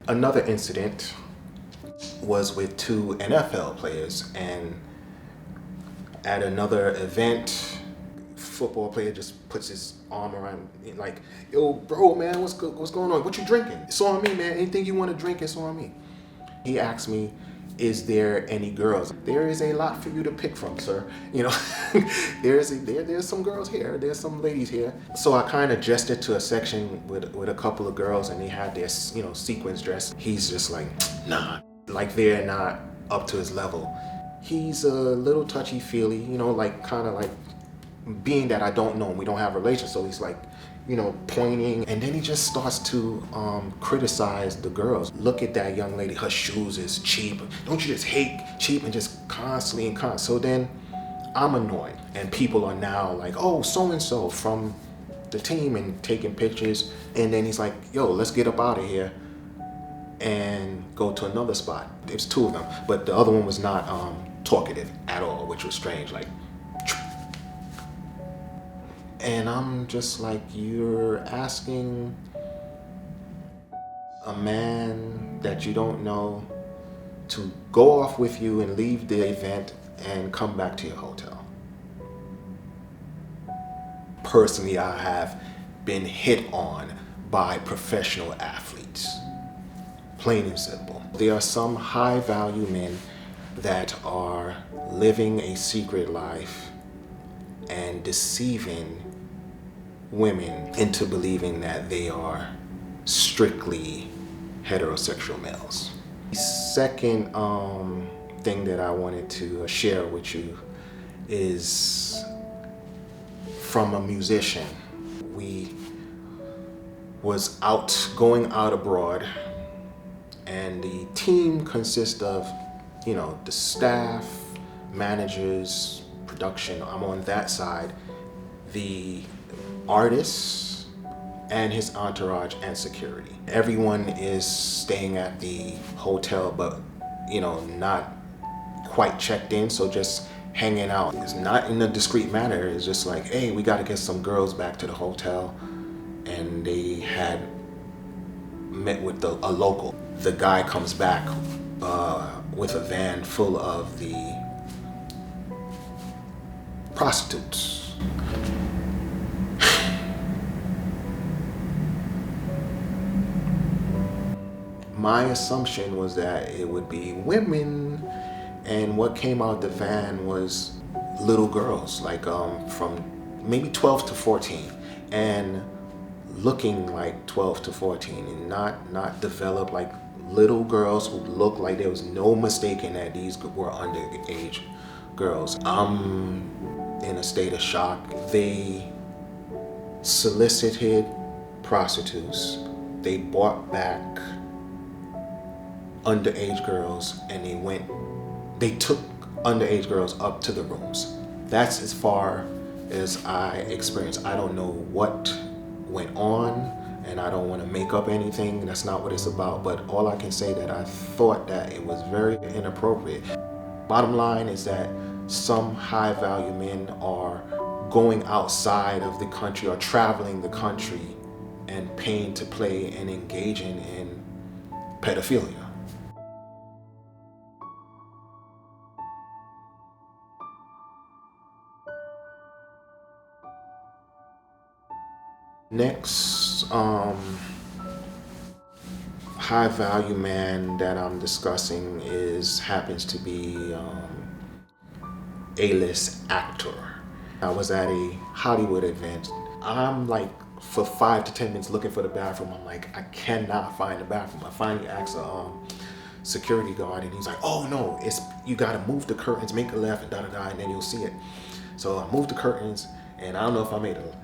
Another incident was with two NFL players, and at another event, football player just puts his arm around me, like, yo, bro, man, what's going on? What you drinking? It's on me, man. Anything you want to drink, it's on me. He asked me, is there any girls? There is a lot for you to pick from, sir. You know, there's some girls here, there's some ladies here. So I kind of gestured to a section with a couple of girls, and they had their, sequins dress. He's just like, nah, like they're not up to his level. He's a little touchy-feely, like kind of like, being that I don't know him, we don't have a relation, so he's like, pointing, and then he just starts to criticize the girls. Look at that young lady, her shoes is cheap. Don't you just hate cheap? And just constantly. So then I'm annoyed, and people are now like, oh, so-and-so from the team, and taking pictures. And then he's like, yo, let's get up out of here and go to another spot. There's two of them, but the other one was not talkative at all, which was strange. Like, and I'm just like, you're asking a man that you don't know to go off with you and leave the event and come back to your hotel. Personally, I have been hit on by professional athletes. Plain and simple. There are some high value men that are living a secret life and deceiving women into believing that they are strictly heterosexual males. The second thing that I wanted to share with you is from a musician. We was going out abroad, and the team consists of, the staff, managers, production. I'm on that side. The artist and his entourage and security. Everyone is staying at the hotel, but not quite checked in, so just hanging out. It's not in a discreet manner. It's just like, hey, we got to get some girls back to the hotel, and they had met with a local. The guy comes back with a van full of the prostitutes. My assumption was that it would be women, and what came out the van was little girls, like from maybe 12 to 14, and looking like 12 to 14, and not developed, like little girls who looked like there was no mistaking that these were underage girls. I'm in a state of shock. They solicited prostitutes. They brought back underage girls, and they took underage girls up to the rooms. That's as far as I experienced. I don't know what went on, and I don't want to make up anything. That's not what it's about, but all I can say that I thought that it was very inappropriate. Bottom line is that some high value men are going outside of the country or traveling the country and paying to play and engaging in pedophilia. Next high value man that I'm discussing happens to be A-list actor. I was at a Hollywood event. I'm like for 5 to 10 minutes looking for the bathroom. I'm like, I cannot find the bathroom. I finally asked a security guard, and he's like, oh no, you gotta move the curtains, make a left, and and then you'll see it. So I moved the curtains, and I don't know if I made a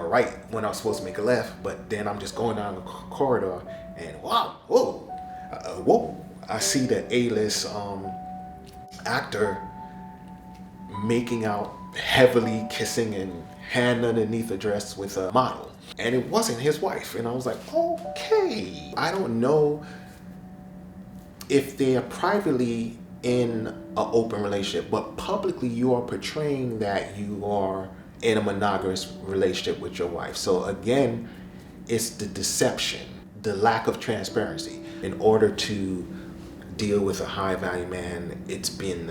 right when I was supposed to make a left, but then I'm just going down the corridor, and whoa, I see the A-list actor making out, heavily kissing and hand underneath a dress with a model, and it wasn't his wife. And I was like, okay, I don't know if they are privately in an open relationship, but publicly you are portraying that you are in a monogamous relationship with your wife. So again, it's the deception. the lack of transparency. In order to deal with a high value man, it's been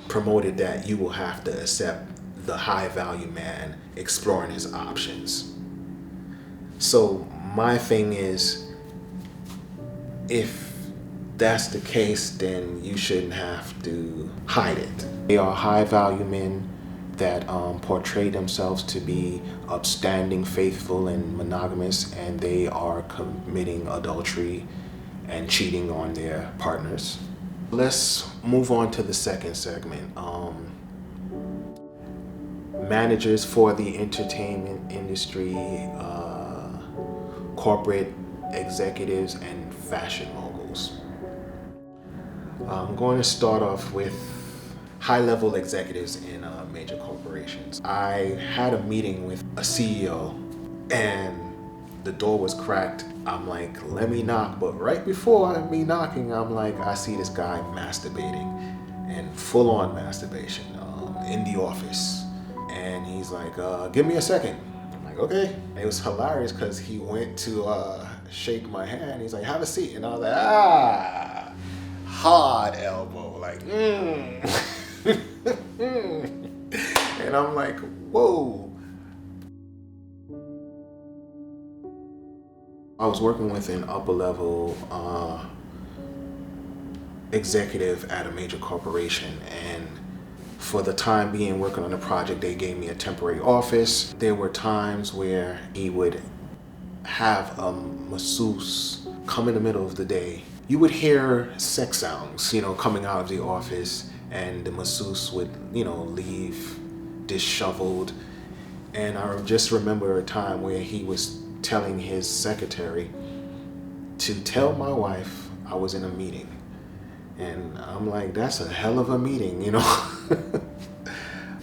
promoted that you will have to accept the high value man exploring his options. So my thing is, if that's the case, then you shouldn't have to hide it. They are high value men that portray themselves to be upstanding, faithful, and monogamous, and they are committing adultery and cheating on their partners. Let's move on to the second segment. Managers for the entertainment industry, corporate executives, and fashion moguls. I'm going to start off with high-level executives in major corporations. I had a meeting with a CEO and the door was cracked. I'm like, let me knock. But right before me knocking, I'm like, I see this guy masturbating, and full-on masturbation in the office. And he's like, give me a second. I'm like, okay. It was hilarious because he went to shake my hand. He's like, have a seat. And I was like, hard elbow, like, And I'm like, whoa. I was working with an upper level executive at a major corporation, and for the time being working on a project, they gave me a temporary office. There were times where he would have a masseuse come in the middle of the day. You would hear sex sounds, coming out of the office, and the masseuse would, leave disheveled. And I just remember a time where he was telling his secretary to tell my wife I was in a meeting. And I'm like, that's a hell of a meeting,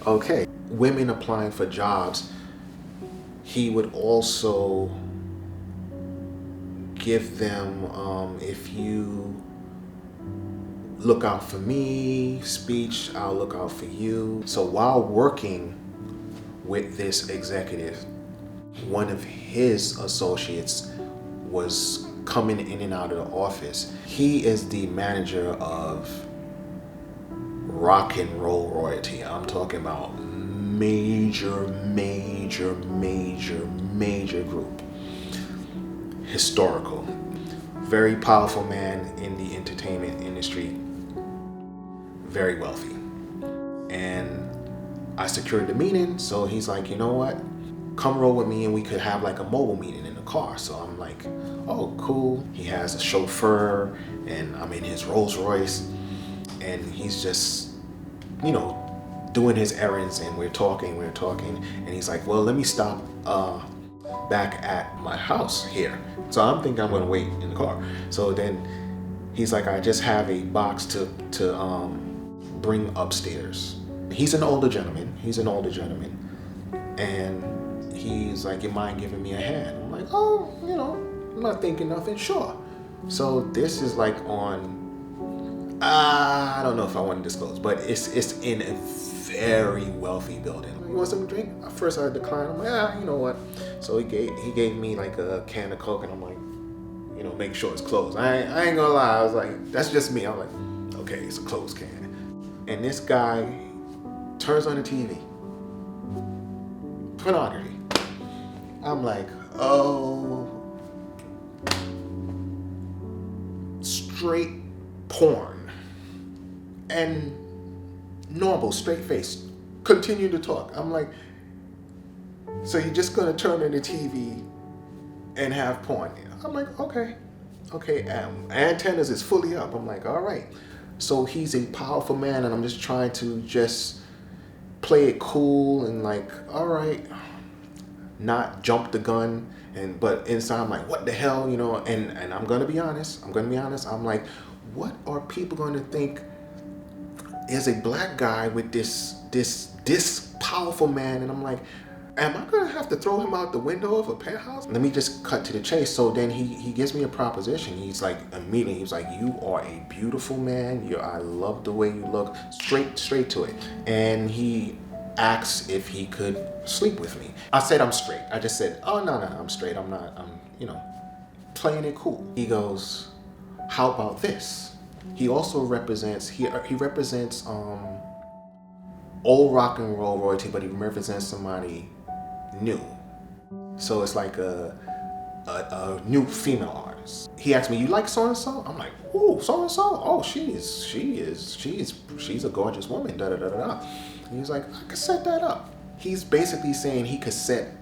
Okay. Women applying for jobs, he would also give them, if you look out for me speech, I'll look out for you. So while working with this executive, one of his associates was coming in and out of the office. He is the manager of rock and roll royalty. I'm talking about major group. Historical. Very powerful man in the entertainment industry. Very wealthy. And I secured the meeting, so he's like, you know what? Come roll with me and we could have like a mobile meeting in the car. So I'm like, oh, cool. He has a chauffeur and I'm in his Rolls Royce, and he's just, doing his errands, and we're talking, and he's like, well, let me stop back at my house here. So I'm thinking I'm gonna wait in the car. So then he's like, I just have a box to bring upstairs. He's an older gentleman, and he's like, you mind giving me a hand? I'm like, oh, I'm not thinking nothing, sure. So this is like on, I don't know if I want to disclose, but it's in a very wealthy building. You want something to drink? At first I declined. I'm like, you know what? So he gave me like a can of Coke, and I'm like, make sure it's closed. I ain't gonna lie, I was like, that's just me. I'm like, okay, it's a closed can. And this guy turns on the TV. Pornography. I'm like, oh, straight porn. And normal, straight face. Continue to talk. I'm like, so you're just gonna turn on the TV and have porn? I'm like, okay. Antennas is fully up. I'm like, all right. So he's a powerful man, and I'm just trying to just play it cool and like, all right, not jump the gun. But inside I'm like, what the hell, and I'm gonna be honest. I'm like, what are people gonna think is a black guy with this powerful man? And I'm like, am I gonna have to throw him out the window of a penthouse? Let me just cut to the chase. So then he gives me a proposition. He's like, immediately, he's like, you are a beautiful man. I love the way you look. Straight to it. And he asked if he could sleep with me. I said I'm straight. I just said, oh no, I'm straight. I'm not, playing it cool. He goes, how about this? He also represents, he represents old rock and roll royalty, but he represents somebody new. So it's like a new female artist. He asked me, you like so and so? I'm like, ooh, so and so. Oh, she's a gorgeous woman. Da da da da da. And he's like, I could set that up. He's basically saying he could set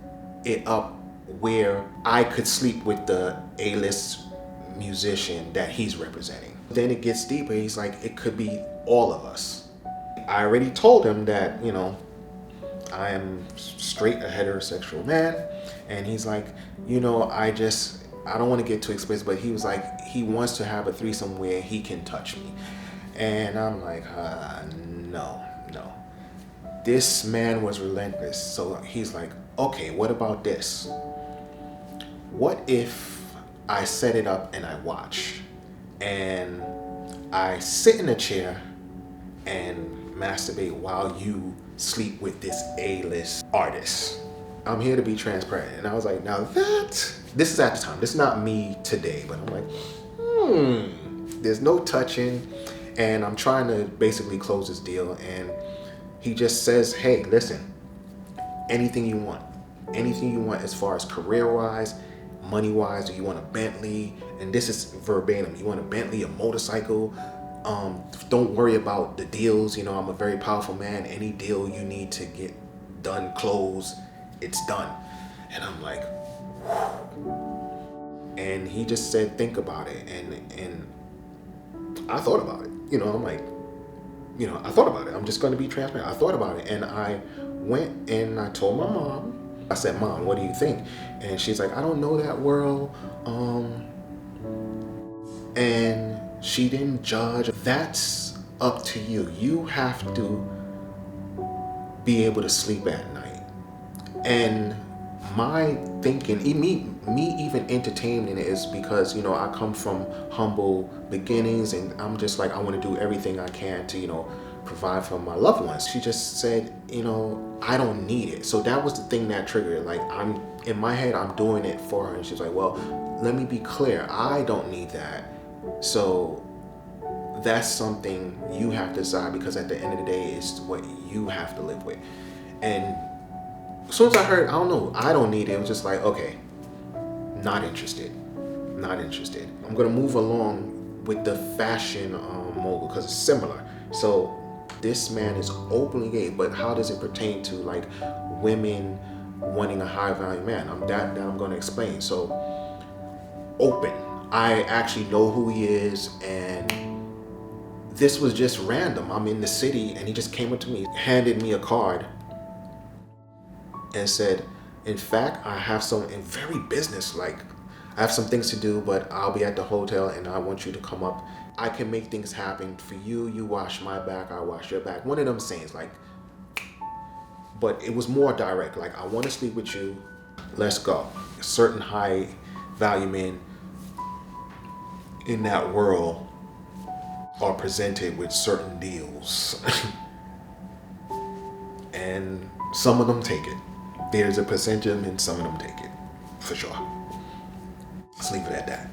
it up where I could sleep with the A-list musician that he's representing. Then it gets deeper. He's like, it could be all of us. I already told him that, I am straight, a heterosexual man. And he's like, I don't want to get too explicit, but he was like, he wants to have a threesome where he can touch me. And I'm like, no. This man was relentless. So he's like, okay, what about this? What if I set it up and I watch and I sit in a chair and masturbate while you sleep with this A-list artist? I'm here to be transparent. And I was like, now this is at the time. This is not me today, but I'm like, there's no touching. And I'm trying to basically close this deal. And he just says, hey, listen, anything you want as far as career-wise, money-wise. Do you want a Bentley? And this is verbatim. You want a Bentley, a motorcycle? Don't worry about the deals. I'm a very powerful man. Any deal you need to get done, close, it's done. And I'm like, and he just said, think about it. And I thought about it. I'm like, I thought about it. I'm just going to be transparent. I thought about it. And I went and I told my mom. I said, Mom, what do you think? And she's like, I don't know that world. And she didn't judge. That's up to you. You have to be able to sleep at night. And my thinking, me even entertaining it is because, I come from humble beginnings and I'm just like, I want to do everything I can to, provide for my loved ones. She just said, I don't need it. So that was the thing that triggered it. Like, I'm in my head, I'm doing it for her. And she's like, well, let me be clear. I don't need that. So that's something you have to decide, because at the end of the day, it's what you have to live with. And as soon as I heard, I don't need it, it was just like, okay, not interested. I'm gonna move along with the fashion mogul because it's similar. So this man is openly gay, but how does it pertain to like women wanting a high value man? I'm gonna explain. So open. I actually know who he is, and this was just random. I'm in the city and he just came up to me, handed me a card and said, in fact, I have some, and very business-like, I have some things to do, but I'll be at the hotel and I want you to come up. I can make things happen for you. You wash my back, I wash your back. One of them sayings, like, but it was more direct. Like, I want to sleep with you. Let's go. Certain high value men in that world are presented with certain deals. And some of them take it. There's a percentage of them and some of them take it, for sure. Let's leave it at that.